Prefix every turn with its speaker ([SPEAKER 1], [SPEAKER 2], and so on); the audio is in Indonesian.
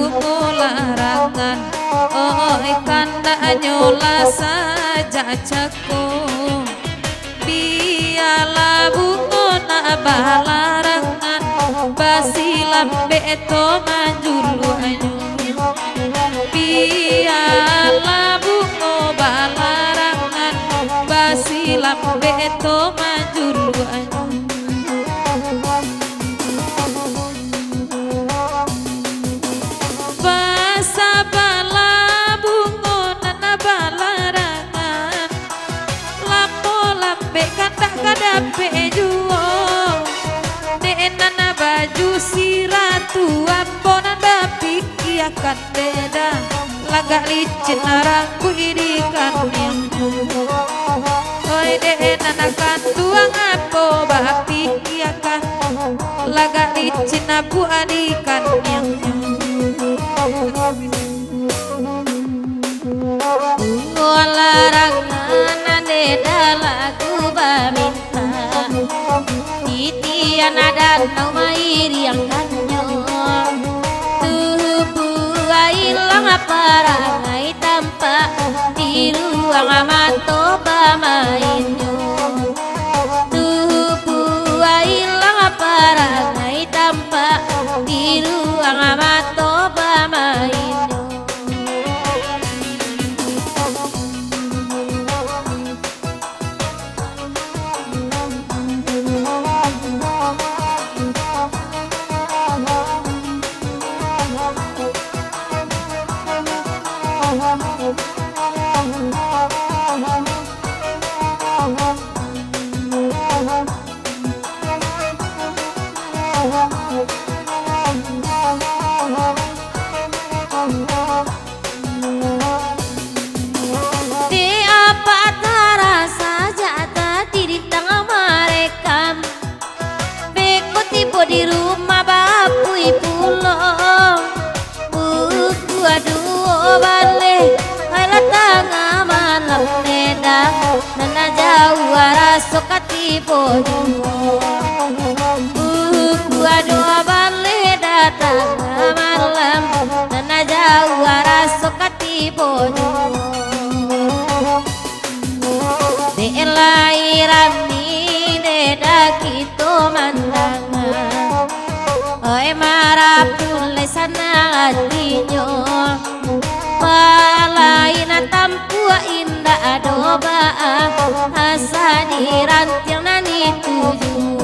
[SPEAKER 1] bungo larangan kanda nyola saja cakung biala bungo na balarangan basilam beto manjulu anyu biala bungo balarangan basilam beto manjulu anyu kadape juo nena baju si ratu amponan bapiki akan beda laga licin narangku idikan minggu oi nena kan tuang apo bapiki akan laga licin abu adikan minggu larangan ade dalaku baminta titian ada nau mairi yang kanyo tubuh ilang parangai tanpa di ruang amato bamainyo tubuh ilang parangai tanpa di ruang amato bamainyo di rumah bapu pulang buku aduh balik kala tengah malam nedang nana jauh rasok katipo buku aduh balik datang malam nana jauh rasok katipo de lahiran ni neda kito mandangan oi marapun lesana atinyo palaina tampua indah adoba asa di rantiang nani tuju